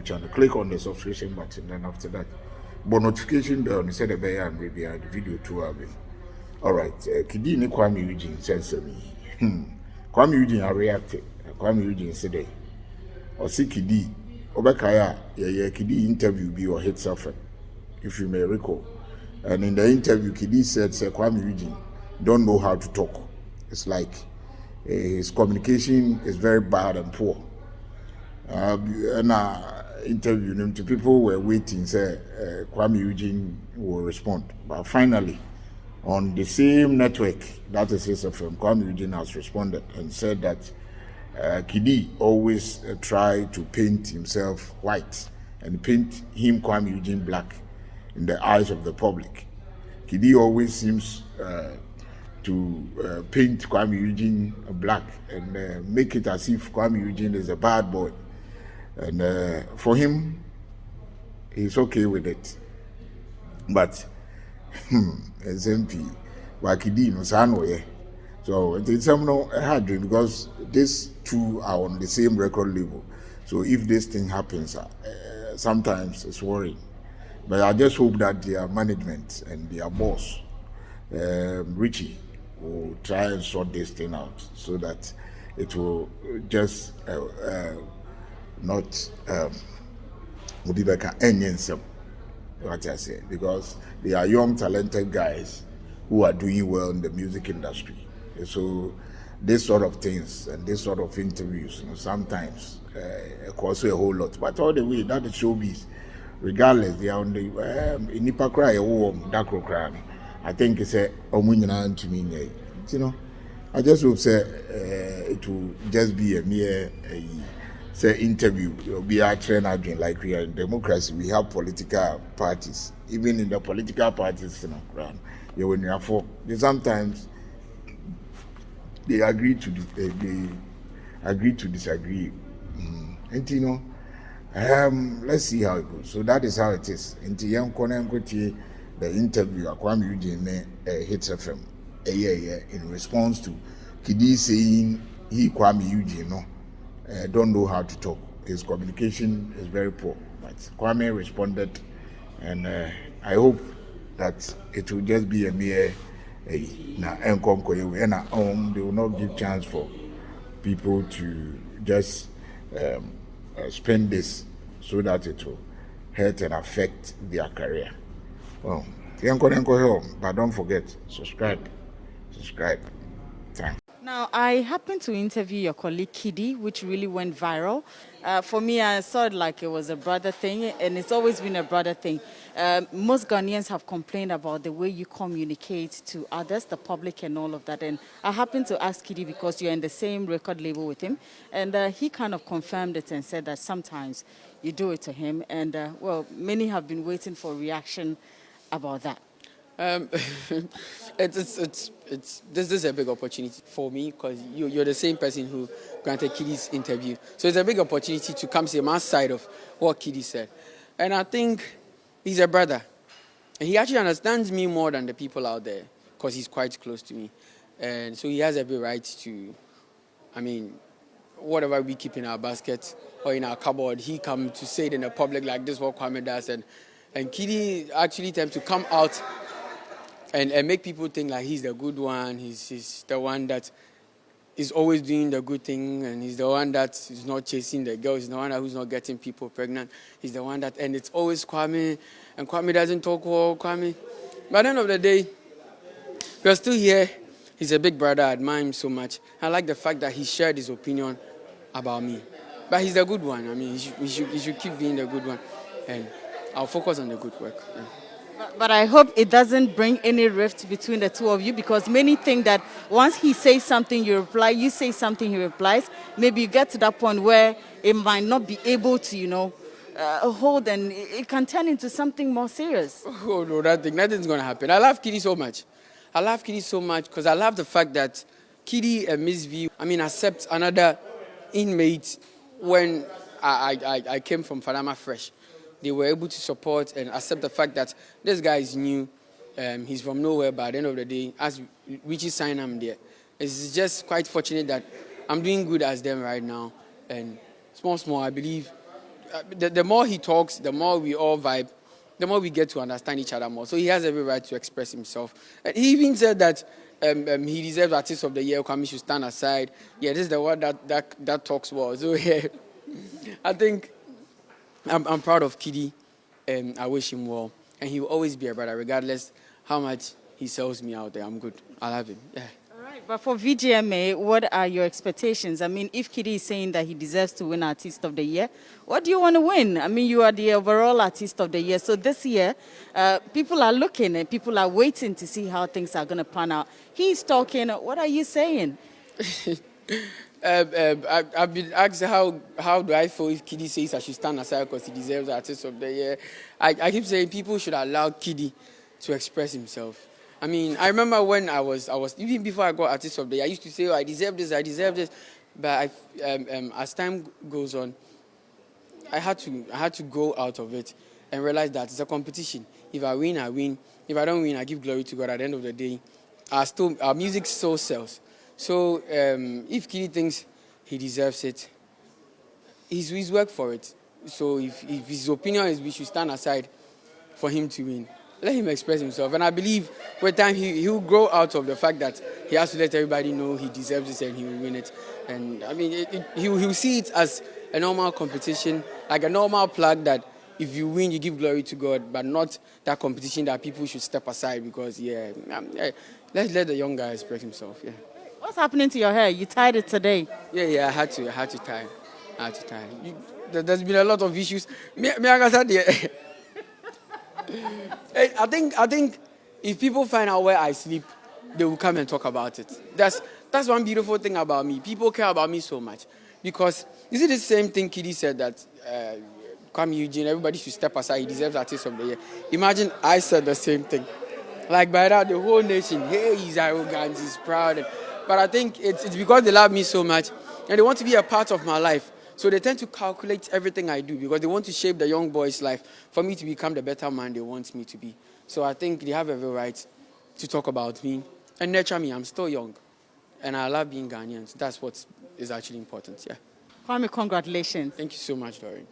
channel. Click on the subscription button, and after that, but notification bell. And said the bear and maybe the video too. All right, Kidi ni Kuami Eugene says me. Kuami Eugene I reacted. Kuami Eugene said, "Or see Kidi, Obekaya, yeah, Kidi interview be or hit suffer, if you may recall." And in the interview, Kidi said, Kuami Eugene don't know how to talk. It's like his communication is very bad and poor. And interviewed him to people were waiting, say Kuami Eugene will respond. But finally, on the same network, that is his FM, Kuami Eugene has responded and said that Kidi always try to paint himself white and paint him, Kuami Eugene, black in the eyes of the public. Kidi always seems to paint Kuami Eugene black and make it as if Kuami Eugene is a bad boy. And for him, he's okay with it. But SMP, Kidi no sano. So it's hard because these two are on the same record label. So if this thing happens, sometimes it's worrying. But I just hope that their management and their boss, Richie, will try and sort this thing out so that it will just not be like an engine. What I say, because they are young, talented guys who are doing well in the music industry. So this sort of things and this sort of interviews, sometimes cost a whole lot. But all the way, that is showbiz. Regardless, they are on the nipa cry dark cry. I think it's a omunyana to me. I just hope say it will just be a mere say interview. It will be a train again. Like we are in democracy, we have political parties. Even in the political parties, when you are for sometimes they agree to disagree. And let's see how it goes. So that is how it is. The interview Kuami Eugene hits FM in response to Kidi saying he Kuami Eugene don't know how to talk. His communication is very poor. But Kuami responded, and I hope that it will just be a mere they will not give chance for people to just spend this so that it will hurt and affect their career. Well, but don't forget, subscribe. Thanks. Now, I happened to interview your colleague Kidi, which really went viral. For me, I saw it like it was a brother thing, and it's always been a brother thing. Most Ghanaians have complained about the way you communicate to others, the public and all of that. And I happened to ask Kidi because you're in the same record label with him. And he kind of confirmed it and said that sometimes you do it to him. And, well, many have been waiting for a reaction about that. This is a big opportunity for me because you're the same person who granted Kidi's interview. So it's a big opportunity to come see my side of what Kidi said. And I think he's a brother. And he actually understands me more than the people out there because he's quite close to me. And so he has every right to, whatever we keep in our basket or in our cupboard, he come to say it in the public like this, what Kuami does. And Kidi actually tends to come out and make people think like he's the good one, he's the one that is always doing the good thing, and he's the one that is not chasing the girls, he's the one who's not getting people pregnant, he's the one that, and it's always Kuami, and Kuami doesn't talk well, Kuami. By the end of the day, we're still here. He's a big brother, I admire him so much. I like the fact that he shared his opinion about me. But he's the good one, he should keep being the good one, and I'll focus on the good work. Yeah. But I hope it doesn't bring any rift between the two of you, because many think that once he says something, you reply, you say something, he replies. Maybe you get to that point where it might not be able to, hold, and it can turn into something more serious. Oh, no, nothing's going to happen. I love Kidi so much. Because I love the fact that Kidi and Miss V, accept another inmate when I came from Fanama fresh. They were able to support and accept the fact that this guy is new, he's from nowhere, but at the end of the day, as Richie signed him there, it's just quite fortunate that I'm doing good as them right now. And small, I believe the more he talks, the more we all vibe, the more we get to understand each other more. So he has every right to express himself. And he even said that he deserves Artist of the Year. Kwame should stand aside. Yeah, this is the word that talks well. So yeah, I think I'm proud of Kidi, and I wish him well. And he will always be a brother, regardless how much he sells me out there. I'm good. I'll have him. Yeah. All right, but for VGMA, what are your expectations? I mean, if Kidi is saying that he deserves to win Artist of the Year, what do you want to win? I mean, you are the overall Artist of the Year. So this year, people are looking and people are waiting to see how things are going to pan out. He's talking. What are you saying? I've been asked how do I feel if Kidi says I should stand aside because he deserves the Artist of the Year. I keep saying people should allow Kidi to express himself. I mean, I remember when I was even before I got Artist of the Year, I used to say, oh, I deserve this. But as time goes on, I had to go out of it and realize that it's a competition. If I win, I win. If I don't win, I give glory to God. At the end of the day, our music still sells. So if Kidi thinks he deserves it, he's worked for it. So if his opinion is we should stand aside for him to win, let him express himself. And I believe with time he'll grow out of the fact that he has to let everybody know he deserves it and he will win it. And I mean, he'll see it as a normal competition, like a normal plug that if you win, you give glory to God, but not that competition that people should step aside because, let's let the young guy express himself, yeah. What's happening to your hair? You tied it today. Yeah, I had to tie. There's been a lot of issues. I think if people find out where I sleep, they will come and talk about it. That's one beautiful thing about me. People care about me so much because you see the same thing Kidi said that Kuami Eugene, everybody should step aside. He deserves Artist of the Year. Imagine I said the same thing. Like by that, the whole nation, hey, he's arrogant, he's proud. But I think it's because they love me so much and they want to be a part of my life. So they tend to calculate everything I do because they want to shape the young boy's life for me to become the better man they want me to be. So I think they have every right to talk about me and nurture me. I'm still young and I love being Ghanaian. So that's what is actually important, yeah. Kwame, congratulations. Thank you so much, Doreen.